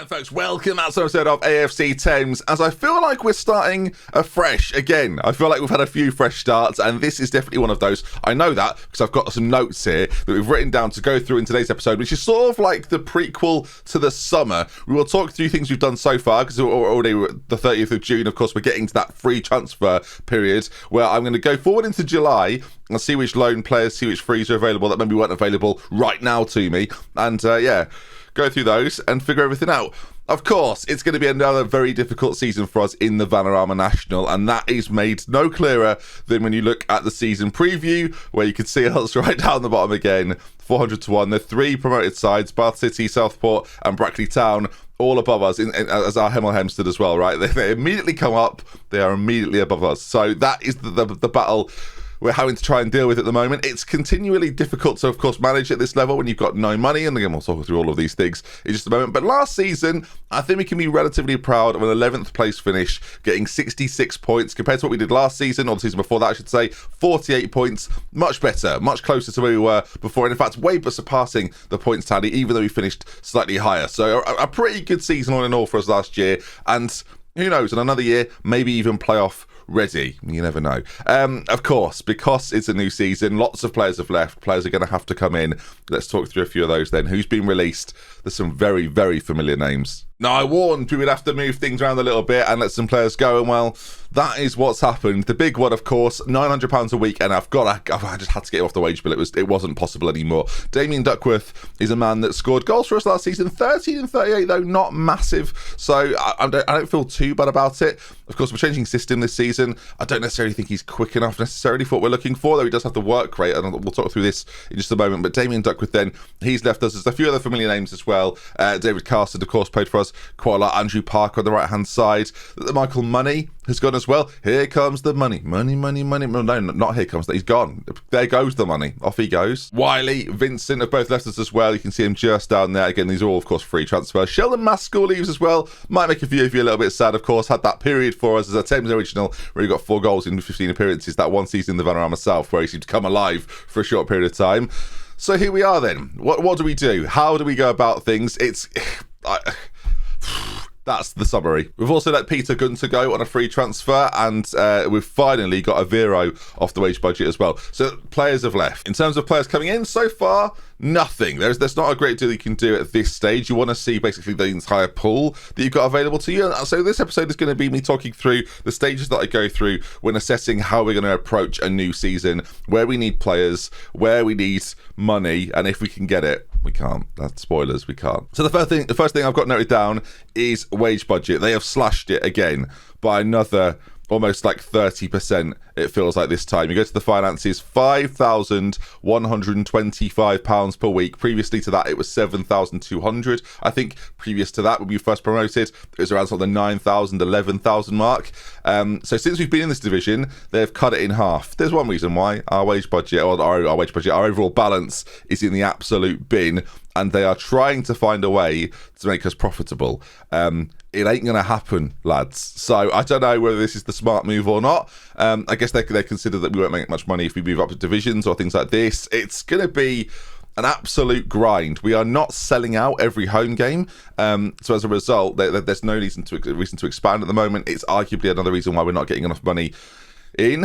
Right, folks, welcome to another episode of AFC Thames. As I feel like we're starting afresh again. I feel like we've had a few fresh starts, and this is definitely one of those. I know that because I've got some notes here that we've written down to go through in today's episode, which is sort of like the prequel to the summer. We will talk through things we've done so far, because we're already the 30th of June, of course, we're getting to that free transfer period, where I'm going to go forward into July and see which loan players, see which frees are available that maybe weren't available right now to me, and go through those and figure everything out. Of course, it's going to be another very difficult season for us in the Vanarama National, and that is made no clearer than when you look at the season preview, where you can see us right down the bottom again, 400 to 1. The three promoted sides, Bath City, Southport and Brackley Town, all above us, as our Hemel Hempstead as well, right? They immediately come up, they are immediately above us. So that is the battle we're having to try and deal with at the moment. It's continually difficult to, of course, manage at this level when you've got no money, and again, we'll talk through all of these things in just a moment. But last season, I think we can be relatively proud of an 11th place finish, getting 66 points compared to what we did last season, or the season before that, I should say, 48 points. Much better, much closer to where we were before, and in fact, way surpassing the points tally, even though we finished slightly higher. So a pretty good season all in all for us last year, and who knows, in another year, maybe even playoff ready. You never know. Of course, because it's a new season, lots of players have left. Players are going to have to come in. Let's talk through a few of those then. Who's been released? There's some very, very familiar names. Now, I warned we would have to move things around a little bit and let some players go, and well, that is what's happened. The big one, of course, £900 a week, and I just had to get off the wage bill. It wasn't possible anymore. Damien Duckworth is a man that scored goals for us last season, 13 and 38, though, not massive, so I don't feel too bad about it. Of course, we're changing system this season. I don't necessarily think he's quick enough necessarily for what we're looking for, though he does have the work rate, and we'll talk through this in just a moment. But Damien Duckworth, then, he's left us. There's a few other familiar names as well. David Carson, of course, played for us quite a lot. Andrew Parker on the right-hand side. Michael Money has gone as well. Here comes the money. Money. No, not here comes. He's gone. There goes the money. Off he goes. Wiley, Vincent have both left us as well. You can see him just down there. Again, these are all, of course, free transfers. Sheldon Maskell leaves as well. Might make a few of you a little bit sad, of course. Had that period for us as a Thames original where he got 4 goals in 15 appearances. That one season in the Vanarama South where he seemed to come alive for a short period of time. So here we are then. What do we do? How do we go about things? That's the summary. We've also let Peter Gunter go on a free transfer, and we've finally got a Vero off the wage budget as well. So players have left. In terms of players coming in, so far, nothing. There's not a great deal you can do at this stage. You want to see basically the entire pool that you've got available to you. And so this episode is going to be me talking through the stages that I go through when assessing how we're going to approach a new season, where we need players, where we need money, and if we can get it. We can't. That's spoilers. We can't. So the first thing I've got noted down is wage budget. They have slashed it again by another almost like 30%, it feels like this time. You go to the finances, £5,125 per week. Previously to that, it was £7,200. I think previous to that, when we first promoted, it was around sort of the £9,000, £11,000 mark. So since we've been in this division, they've cut it in half. There's one reason why. Our wage budget, or our overall balance is in the absolute bin, and they are trying to find a way to make us profitable. It ain't going to happen, lads. So I don't know whether this is the smart move or not. I guess they consider that we won't make much money if we move up to divisions or things like this. It's going to be an absolute grind. We are not selling out every home game. So as a result, there's no reason to expand at the moment. It's arguably another reason why we're not getting enough money in.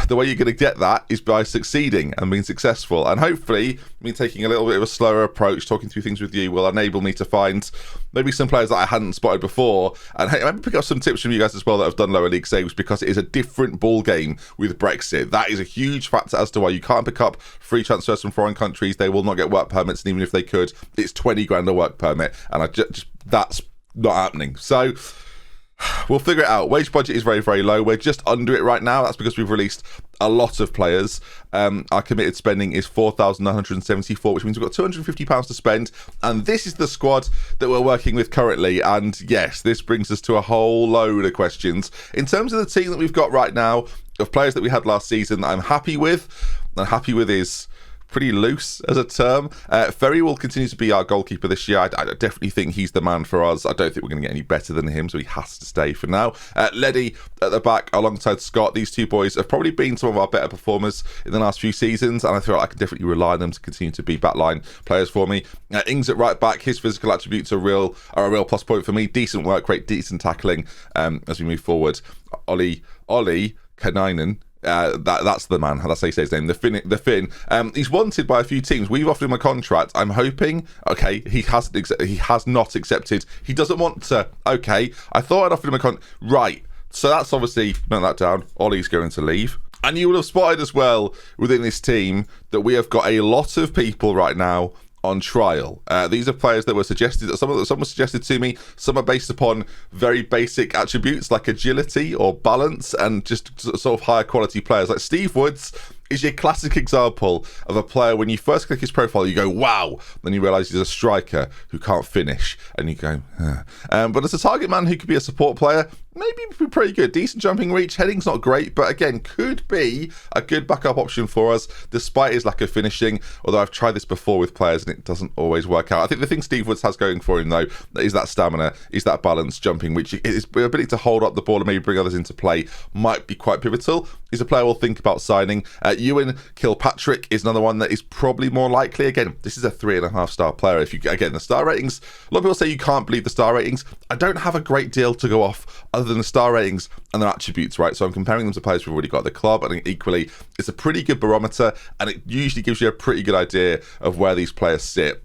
The way you're going to get that is by succeeding and being successful, and hopefully me taking a little bit of a slower approach, talking through things with you, will enable me to find maybe some players that I hadn't spotted before, and hey, maybe pick up some tips from you guys as well that have done lower league saves, because it is a different ball game with Brexit. That is a huge factor as to why you can't pick up free transfers from foreign countries. They will not get work permits, and even if they could, it's 20 grand a work permit, and that's not happening. So we'll figure it out. Wage budget is very, very low. We're just under it right now. That's because we've released a lot of players. Our committed spending is £4,974, which means we've got £250 to spend. And this is the squad that we're working with currently. And yes, this brings us to a whole load of questions. In terms of the team that we've got right now, of players that we had last season that I'm happy with is pretty loose as a term. Ferry will continue to be our goalkeeper this year. I definitely think he's the man for us. I don't think we're going to get any better than him, so he has to stay for now. Leddy at the back alongside Scott. These two boys have probably been some of our better performers in the last few seasons, and I feel like I can definitely rely on them to continue to be backline players for me. Ings at right back. His physical attributes are a real plus point for me. Decent work rate, decent tackling as we move forward. Ollie Kanainen. That's the man. That's how you say his name. The Finn. He's wanted by a few teams. We've offered him a contract. I'm hoping. Okay, he has not accepted. He doesn't want to. Okay, I thought I'd offered him a contract. Right. So that's obviously note that down. Ollie's going to leave. And you will have spotted as well within this team that we have got a lot of people right now on trial. These are players that were suggested. Some were suggested to me. Some are based upon very basic attributes like agility or balance, and just sort of higher quality players. Like Steve Woods is your classic example of a player when you first click his profile, you go, wow. Then you realise he's a striker who can't finish, and you go, but as a target man who could be a support player, maybe be pretty good. Decent jumping reach, heading's not great, but again, could be a good backup option for us, despite his lack of finishing. Although I've tried this before with players and it doesn't always work out. I think the thing Steve Woods has going for him, though, is that stamina, is that balance, jumping, which his ability to hold up the ball and maybe bring others into play might be quite pivotal. He's a player we'll think about signing. Ewan Kilpatrick is another one that is probably more likely. Again, this is a 3.5-star player. Again, the star ratings, a lot of people say you can't believe the star ratings. I don't have a great deal to go off other than the star ratings and their attributes, right? So I'm comparing them to players who've already got at the club, and equally, it's a pretty good barometer, and it usually gives you a pretty good idea of where these players sit.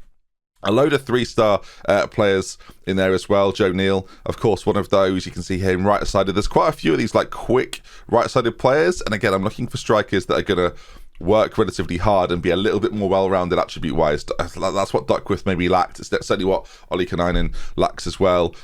A load of 3-star players in there as well. Joe Neal, of course, one of those. You can see him right-sided. There's quite a few of these like quick right-sided players, and again, I'm looking for strikers that are going to work relatively hard and be a little bit more well-rounded attribute-wise. That's what Duckworth maybe lacked. It's certainly what Ollie Kanainen lacks as well.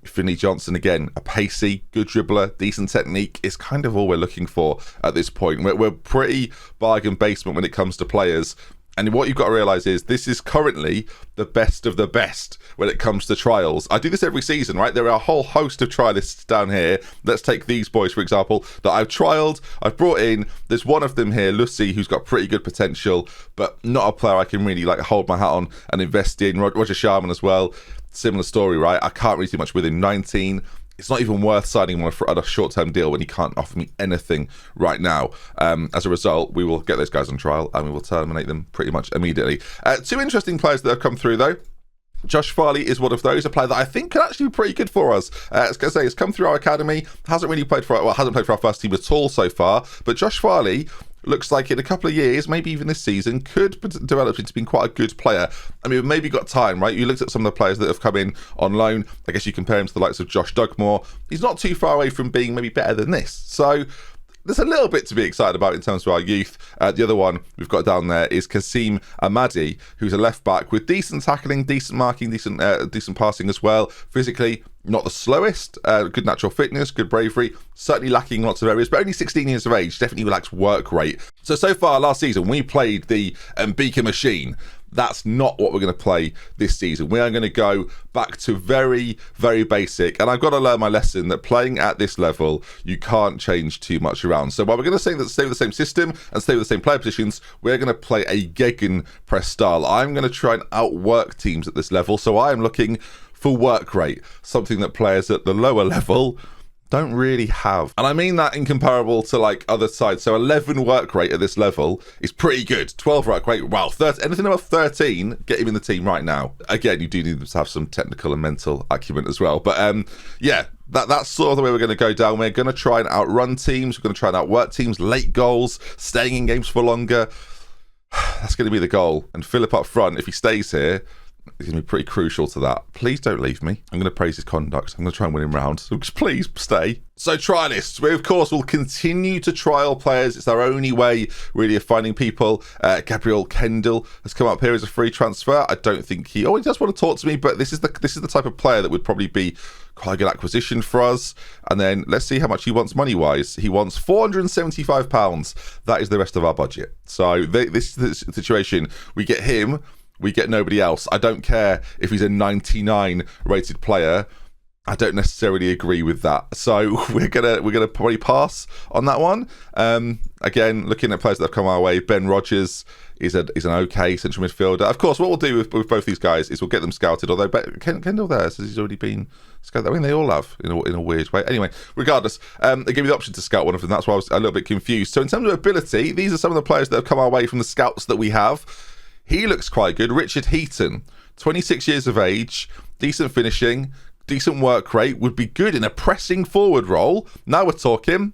Finney Johnson, again, a pacey, good dribbler, decent technique is kind of all we're looking for at this point. We're pretty bargain basement when it comes to players. And what you've got to realise is this is currently the best of the best when it comes to trials. I do this every season, right? There are a whole host of trialists down here. Let's take these boys, for example, that I've trialled, I've brought in. There's one of them here, Lucy, who's got pretty good potential, but not a player I can really like hold my hat on and invest in. Roger Sharman as well. Similar story, right? I can't really do much with him. 19. It's not even worth signing him on a short-term deal when he can't offer me anything right now. As a result, we will get those guys on trial and we will terminate them pretty much immediately. Two interesting players that have come through, though. Josh Farley is one of those, a player that I think could actually be pretty good for us. As I say, it's come through our academy, hasn't played for our first team at all so far. But Josh Farley looks like in a couple of years, maybe even this season, could develop into being quite a good player. I mean, we've maybe got time, right? You looked at some of the players that have come in on loan. I guess you compare him to the likes of Josh Dugmore. He's not too far away from being maybe better than this. So there's a little bit to be excited about in terms of our youth. The other one we've got down there is Kasim Ahmadi, who's a left back with decent tackling, decent marking, decent passing as well. Physically, not the slowest. Good natural fitness, good bravery. Certainly lacking in lots of areas, but only 16 years of age. Definitely lacks work rate. So far last season, we played the Beaker machine. That's not what we're going to play this season. We are going to go back to very, very basic. And I've got to learn my lesson that playing at this level, you can't change too much around. So while we're going to stay with the same system and stay with the same player positions, we're going to play a Gegen press style. I'm going to try and outwork teams at this level. So I am looking for work rate, something that players at the lower level don't really have. And I mean that in comparable to like other sides. So 11 work rate at this level is pretty good. 12 work rate, wow. Anything above 13, get him in the team right now. Again, you do need them to have some technical and mental acumen as well. But yeah, that's sort of the way we're going to go down. We're going to try and outrun teams. We're going to try and outwork teams, late goals, staying in games for longer. That's going to be the goal. And Philip up front, if he stays here, he's going to be pretty crucial to that. Please don't leave me. I'm going to praise his conduct. I'm going to try and win him round. So just please stay. So trialists, we of course will continue to trial players. It's our only way really of finding people. Gabriel Kendall has come up here as a free transfer. I don't think he does want to talk to me, but this is the type of player that would probably be quite a good acquisition for us. And then let's see how much he wants money-wise. He wants £475. That is the rest of our budget. So this is the situation. We get him. We get nobody else. I don't care if he's a 99 rated player. I don't necessarily agree with that, so we're gonna probably pass on that one. Again, looking at players that have come our way, Ben Rodgers is an okay central midfielder. Of course, what we'll do with both these guys is we'll get them scouted. Although Kendall there says he's already been scouted. I mean, they all have in a weird way. Anyway, regardless, they gave me the option to scout one of them. That's why I was a little bit confused. So in terms of ability, these are some of the players that have come our way from the scouts that we have. He looks quite good. Richard Heaton, 26 years of age, decent finishing, decent work rate, would be good in a pressing forward role. Now we're talking.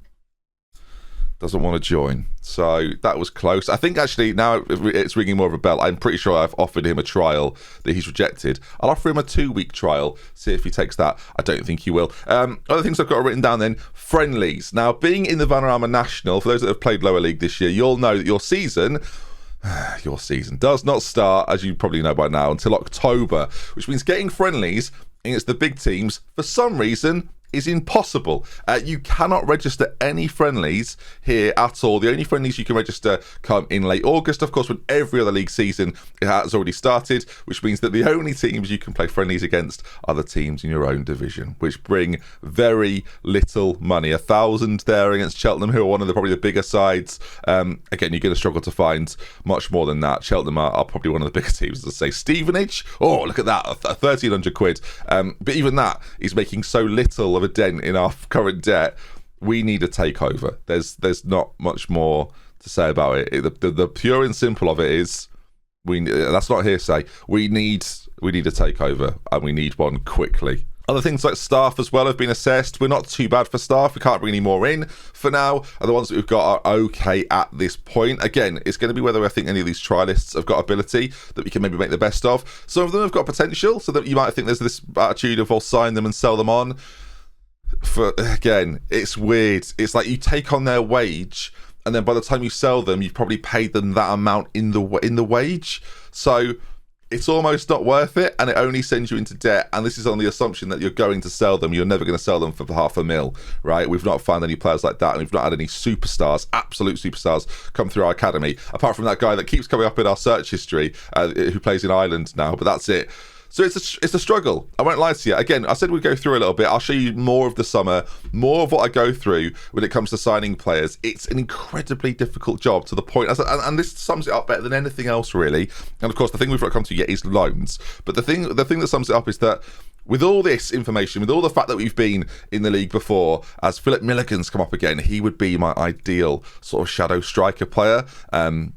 Doesn't want to join. So that was close. I think actually now it's ringing more of a bell. I'm pretty sure I've offered him a trial that he's rejected. I'll offer him a 2-week trial, see if he takes that. I don't think he will. Other things I've got written down then, friendlies. Now, being in the Vanarama National, for those that have played lower league this year, you'll know that your season does not start, as you probably know by now, until October, which means getting friendlies against the big teams, for some reason, is impossible. You cannot register any friendlies here at all. The only friendlies you can register come in late August, of course, when every other league season has already started, which means that the only teams you can play friendlies against are the teams in your own division, which bring very little money. 1,000 there against Cheltenham, who are one of probably the bigger sides. Again, you're going to struggle to find much more than that. Cheltenham are probably one of the bigger teams, as I say. Stevenage, oh, look at that, 1,300 quid. But even that is making so little of a dent in our current debt. We need a takeover. There's not much more to say about it. The pure and simple of it is that's not hearsay. We need a takeover, and we need one quickly. Other things like staff as well have been assessed. We're not too bad for staff. We can't bring any more in for now. And the ones that we've got are okay at this point. Again, it's going to be whether I think any of these trialists have got ability that we can maybe make the best of. Some of them have got potential, so that you might think there's this attitude of, I'll sign them and sell them on. Again, it's weird. It's like you take on their wage, and then by the time you sell them, you've probably paid them that amount in the wage. So it's almost not worth it, and it only sends you into debt. And this is on the assumption that you're going to sell them. You're never going to sell them for $500,000, right? We've not found any players like that, and we've not had any superstars, absolute superstars, come through our academy, apart from that guy that keeps coming up in our search history, who plays in Ireland now, but that's it. So it's a struggle. I won't lie to you. Again, I said we'd go through a little bit. I'll show you more of the summer, more of what I go through when it comes to signing players. It's an incredibly difficult job, to the point, and this sums it up better than anything else, really. And of course, the thing we've not come to yet is loans. But the thing that sums it up is that with all this information, with all the fact that we've been in the league before, as Philip Milligan's come up again, he would be my ideal sort of shadow striker player.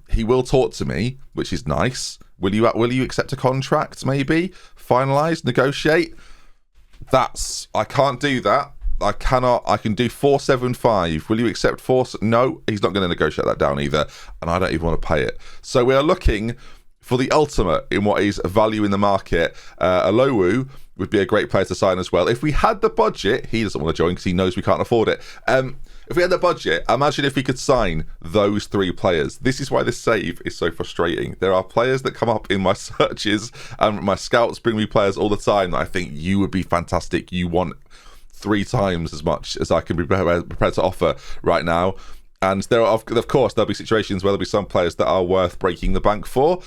He will talk to me, which is nice. Will you accept a contract, maybe? Finalise, negotiate? I can't do that. I can do 475. Will you accept 4? No, he's not going to negotiate that down either. And I don't even want to pay it. So we are looking for the ultimate in what is value in the market. Alowu would be a great player to sign as well. If we had the budget, he doesn't want to join because he knows we can't afford it. If we had the budget, imagine if we could sign those 3 players. This is why this save is so frustrating. There are players that come up in my searches, and my scouts bring me players all the time that I think you would be fantastic. You want 3 times as much as I can be prepared to offer right now. And there are, of course, there'll be situations where there'll be some players that are worth breaking the bank for.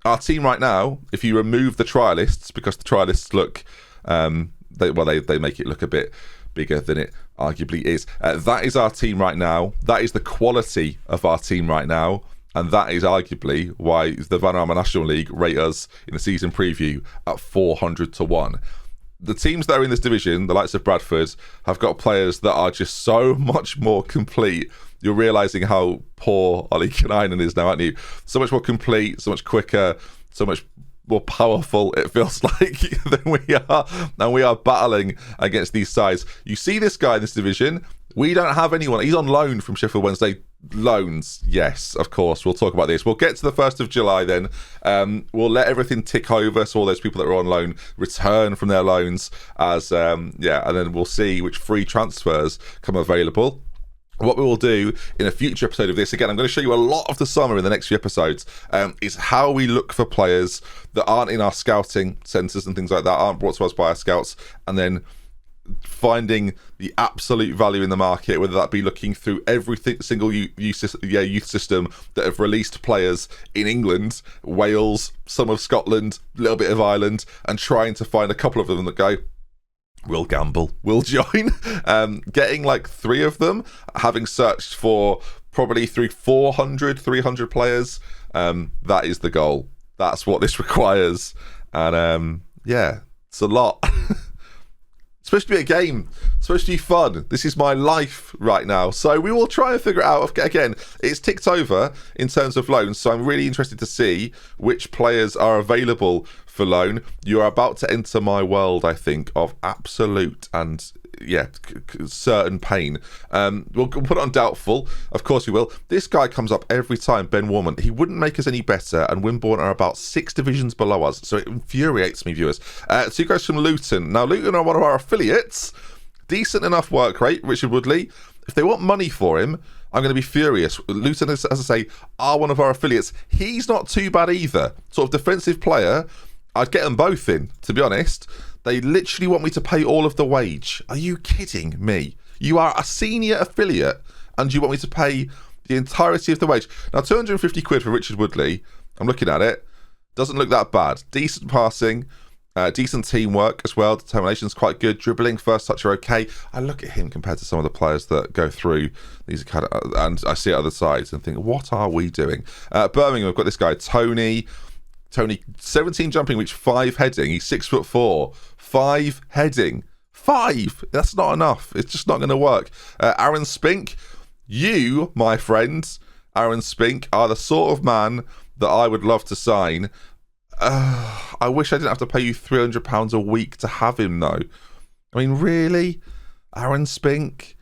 Our team right now, if you remove the trialists, because the trialists look, they make it look a bit bigger than it arguably is. That is our team right now. That is the quality of our team right now. And that is arguably why the Vanarama National League rate us in the season preview at 400 to 1. The teams that are in this division, the likes of Bradford, have got players that are just so much more complete. You're realising how poor Ollie Kanainen is now, aren't you? So much more complete, so much quicker, so much more powerful, it feels like, than we are. And we are battling against these sides. You see this guy in this division, we don't have anyone. He's on loan from Sheffield Wednesday. Loans, yes, of course. We'll talk about this. We'll get to the 1st of July then. We'll let everything tick over, so all those people that are on loan return from their loans as, and then we'll see which free transfers come available. What we will do in a future episode of this, again, I'm going to show you a lot of the summer in the next few episodes, is how we look for players that aren't in our scouting centres and things like that, aren't brought to us by our scouts, and then finding the absolute value in the market, whether that be looking through every single youth system that have released players in England, Wales, some of Scotland, a little bit of Ireland, and trying to find a couple of them that go, We'll gamble. We'll join. Getting like 3 of them, having searched for probably through 300 players. That is the goal. That's what this requires. And yeah, it's a lot. It's supposed to be a game. It's supposed to be fun. This is my life right now. So we will try and figure it out. Again, it's ticked over in terms of loans. So I'm really interested to see which players are available for loan. You are about to enter my world, I think, of absolute and certain pain. We'll put it on doubtful. Of course we will. This guy comes up every time, Ben Warman. He wouldn't make us any better, and Wimborne are about 6 divisions below us, so it infuriates me, viewers. So he goes from Luton. Now, Luton are one of our affiliates. Decent enough work rate, Richard Woodley. If they want money for him, I'm going to be furious. Luton, as I say, are one of our affiliates. He's not too bad either. Sort of defensive player. I'd get them both in, to be honest. They literally want me to pay all of the wage. Are you kidding me? You are a senior affiliate and you want me to pay the entirety of the wage. Now, 250 quid for Richard Woodley. I'm looking at it. Doesn't look that bad. Decent passing. Decent teamwork as well. Determination's quite good. Dribbling, first touch are okay. I look at him compared to some of the players that go through these kind of, and I see other sides and think, what are we doing? Birmingham, I've got this guy, Tony, 17 jumping reach, 5 heading. He's 6'4". 5 heading. 5. That's not enough. It's just not going to work. Aaron Spink, you, my friend, Aaron Spink, are the sort of man that I would love to sign. I wish I didn't have to pay you £300 a week to have him, though. I mean, really? Aaron Spink?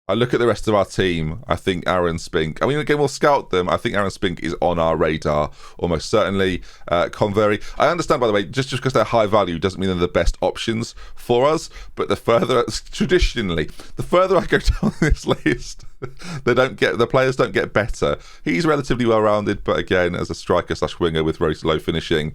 I look at the rest of our team. I think Aaron Spink. I mean, again, we'll scout them. I think Aaron Spink is on our radar, almost certainly. Convery. I understand, by the way, just because they're high value doesn't mean they're the best options for us. But the further I go down this list, the players don't get better. He's relatively well rounded, but again, as a striker / winger with very low finishing.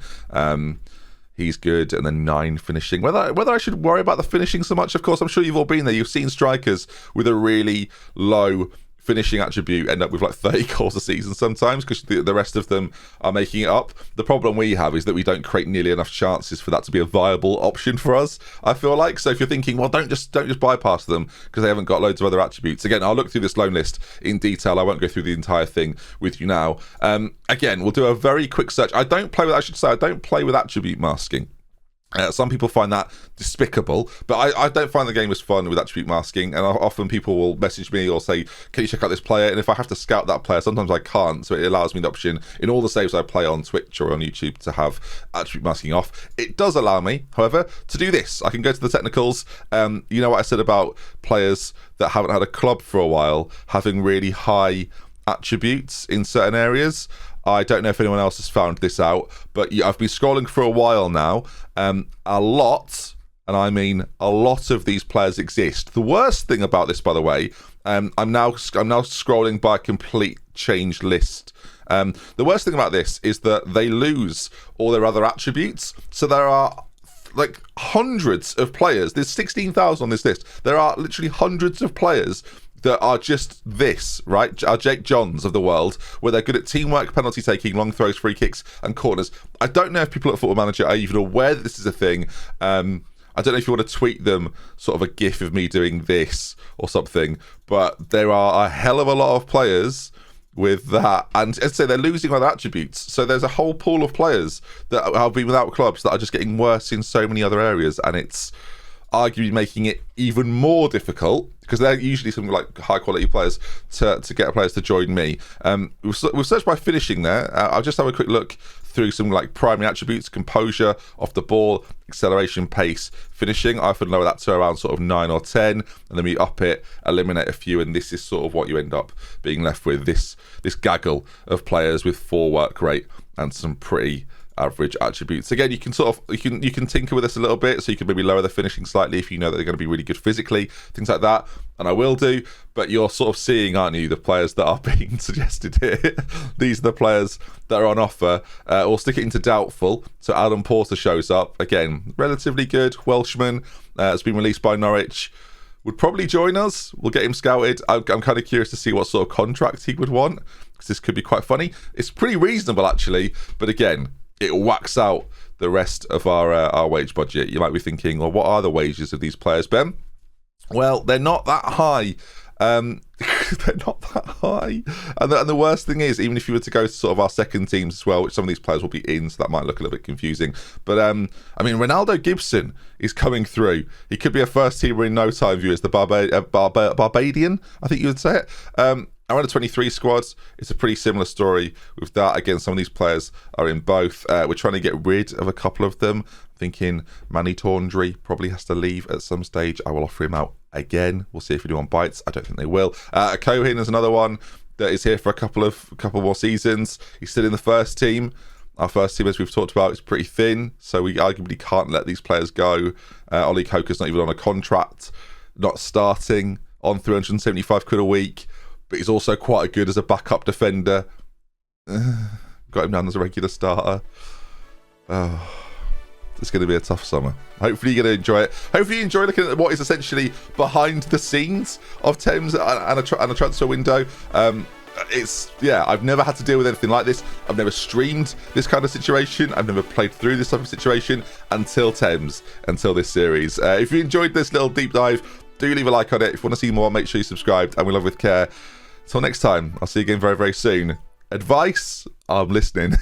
He's good, and then 9 finishing. Whether I should worry about the finishing so much, of course, I'm sure you've all been there. You've seen strikers with a really low finishing attribute end up with like 30 goals a season sometimes because the rest of them are making it up. The problem we have is that we don't create nearly enough chances for that to be a viable option for us, I feel like. So if you're thinking, well, don't just bypass them because they haven't got loads of other attributes. Again, I'll look through this loan list in detail. I won't go through the entire thing with you now. Again, we'll do a very quick search. I don't play with attribute masking. Some people find that despicable, but I don't find the game as fun with attribute masking, and often people will message me or say, can you check out this player? And if I have to scout that player, sometimes I can't, so it allows me the option in all the saves I play on Twitch or on YouTube to have attribute masking off. It does allow me, however, to do this. I can go to the technicals. You know what I said about players that haven't had a club for a while having really high attributes in certain areas? I don't know if anyone else has found this out, but I've been scrolling for a while now. A lot, and I mean a lot of these players exist. The worst thing about this, by the way, I'm now scrolling by a complete changed list. The worst thing about this is that they lose all their other attributes. So there are like hundreds of players. There's 16,000 on this list. There are literally hundreds of players that are just this, right? Are Jake Johns of the world, where they're good at teamwork, penalty taking, long throws, free kicks, and corners. I don't know if people at Football Manager are even aware that this is a thing. I don't know if you want to tweet them sort of a gif of me doing this or something, but there are a hell of a lot of players with that, and as I say, they're losing other attributes. So there's a whole pool of players that have been without clubs that are just getting worse in so many other areas, and it's arguably making it even more difficult because they're usually some like high quality players to get players to join me. We've searched by finishing there. I'll just have a quick look through some like primary attributes: composure, off the ball, acceleration, pace, finishing. I often lower that to around sort of 9 or 10, and then we up it, eliminate a few, and this is sort of what you end up being left with, this gaggle of players with 4 work rate and some pretty average attributes. Again, you can tinker with this a little bit, so you can maybe lower the finishing slightly if you know that they're going to be really good physically, things like that, and I will do. But you're sort of seeing, aren't you, the players that are being suggested here. These are the players that are on offer. We'll stick it into doubtful. So Adam Porter shows up again, relatively good Welshman, has been released by Norwich, would probably join us. We'll get him scouted. I'm kind of curious to see what sort of contract he would want, because this could be quite funny. It's pretty reasonable actually, but again, it whacks out the rest of our wage budget. You might be thinking, well, what are the wages of these players, Ben? Well, they're not that high. They're not that high. And the worst thing is, even if you were to go to sort of our second teams as well, which some of these players will be in, so that might look a little bit confusing. But, I mean, Ronaldo Gibson is coming through. He could be a first-teamer in no time, viewers. The Barbadian, I think you would say it. Our under 23 squads, it's a pretty similar story with that. Again, some of these players are in both. We're trying to get rid of a couple of them. Thinking Manny Tawndry probably has to leave at some stage. I will offer him out again. We'll see if anyone bites. I don't think they will. Cohen is another one that is here for a couple more seasons. He's still in the first team. Our first team, as we've talked about, is pretty thin, so we arguably can't let these players go. Ollie Coker's not even on a contract, not starting on 375 quid a week, but he's also quite good as a backup defender. Got him down as a regular starter. Oh. It's going to be a tough summer. Hopefully you're going to enjoy it. Hopefully you enjoy looking at what is essentially behind the scenes of Thames and a transfer window. I've never had to deal with anything like this. I've never streamed this kind of situation. I've never played through this type of situation until Thames, until this series. If you enjoyed this little deep dive, do leave a like on it. If you want to see more, make sure you subscribe, and we love with care. Until next time, I'll see you again very, very soon. Advice? I'm listening.